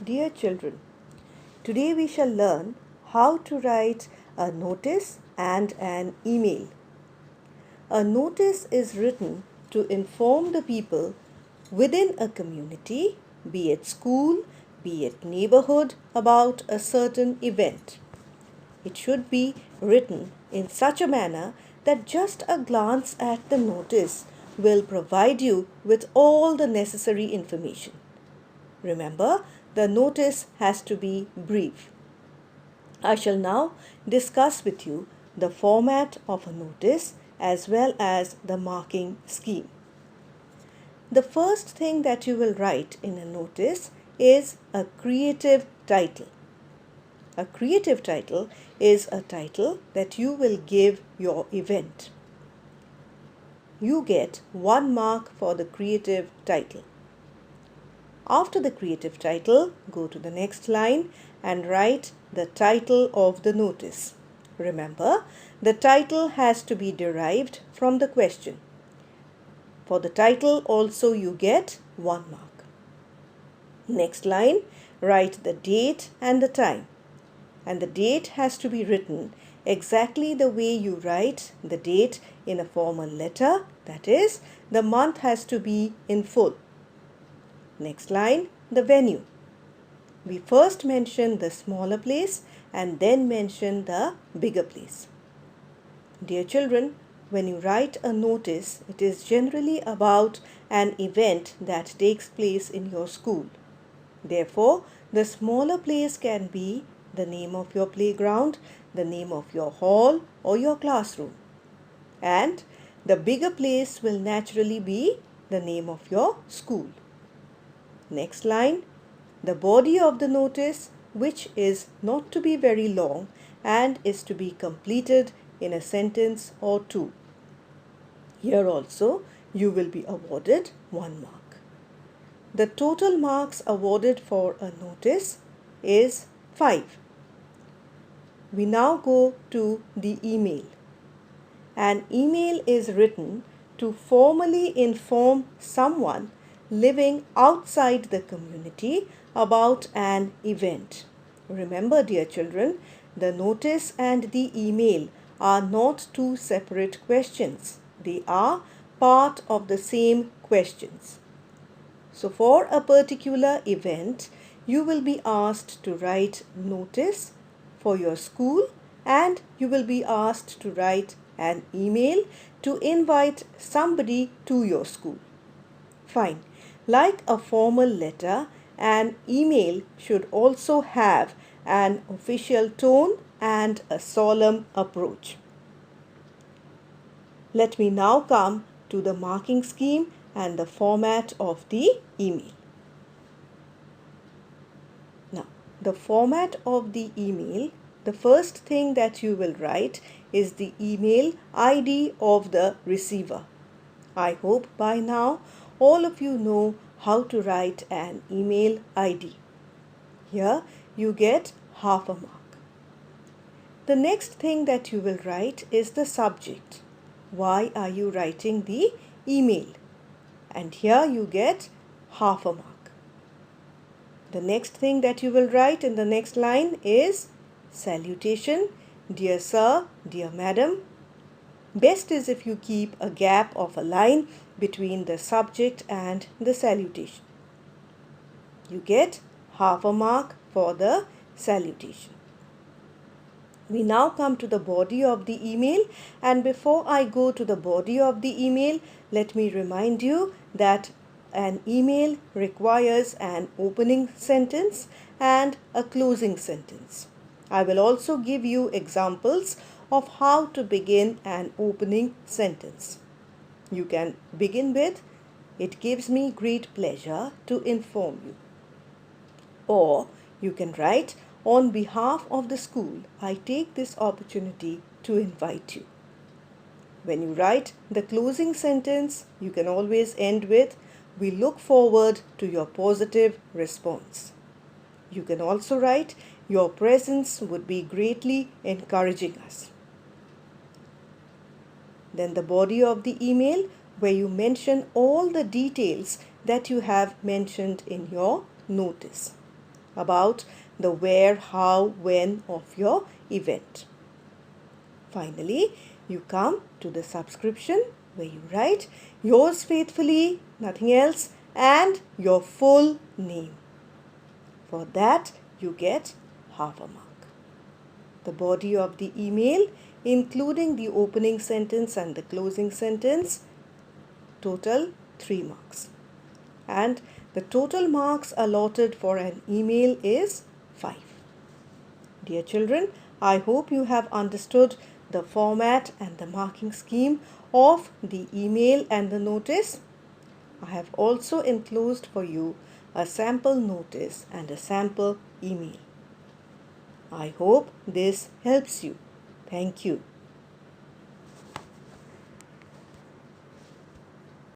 Dear children, today we shall learn how to write a notice and an email. A notice is written to inform the people within a community, be it school, be it neighborhood, about a certain event. It should be written in such a manner that just a glance at the notice will provide you with all the necessary information. Remember, the notice has to be brief. I shall now discuss with you the format of a notice as well as the marking scheme. The first thing that you will write in a notice is a creative title. A creative title is a title that you will give your event. You get 1 mark for the creative title. After the creative title, go to the next line and write the title of the notice. Remember, the title has to be derived from the question. For the title also you get 1 mark. Next line, write the date and the time. And the date has to be written exactly the way you write the date in a formal letter. That is, the month has to be in full. Next line, the venue. We first mention the smaller place and then mention the bigger place. Dear children, when you write a notice, it is generally about an event that takes place in your school. Therefore, the smaller place can be the name of your playground, the name of your hall or your classroom. And the bigger place will naturally be the name of your school. Next line, the body of the notice, which is not to be very long and is to be completed in a sentence or 2. Here also you will be awarded 1 mark. The total marks awarded for a notice is 5. We now go to the email. An email is written to formally inform someone living outside the community about an event. Remember, dear children, the notice and the email are not two separate questions. They are part of the same questions. So for a particular event, you will be asked to write notice for your school and you will be asked to write an email to invite somebody to your school. Fine. Like a formal letter, an email should also have an official tone and a solemn approach. Let me now come to the marking scheme and the format of the email. Now, the format of the email, the first thing that you will write is the email ID of the receiver. I hope by now all of you know how to write an email ID. Here you get half a mark. The next thing that you will write is the subject. Why are you writing the email? And here you get half a mark. The next thing that you will write in the next line is salutation, dear sir, dear madam. Best is if you keep a gap of a line between the subject and the salutation. You get half a mark for the salutation. We now come to the body of the email, and before I go to the body of the email, let me remind you that an email requires an opening sentence and a closing sentence. I will also give you examples of how to begin an opening sentence. You can begin with, "It gives me great pleasure to inform you." Or you can write, "On behalf of the school, I take this opportunity to invite you." When you write the closing sentence, you can always end with, "We look forward to your positive response." You can also write, "Your presence would be greatly encouraging us." Then the body of the email, where you mention all the details that you have mentioned in your notice. about the where, how, when of your event. Finally, you come to the subscription where you write yours faithfully, nothing else, and your full name. For that, you get half a mark. The body of the email, including the opening sentence and the closing sentence, total 3 marks. And the total marks allotted for an email is 5. Dear children, I hope you have understood the format and the marking scheme of the email and the notice. I have also enclosed for you a sample notice and a sample email. I hope this helps you. Thank you.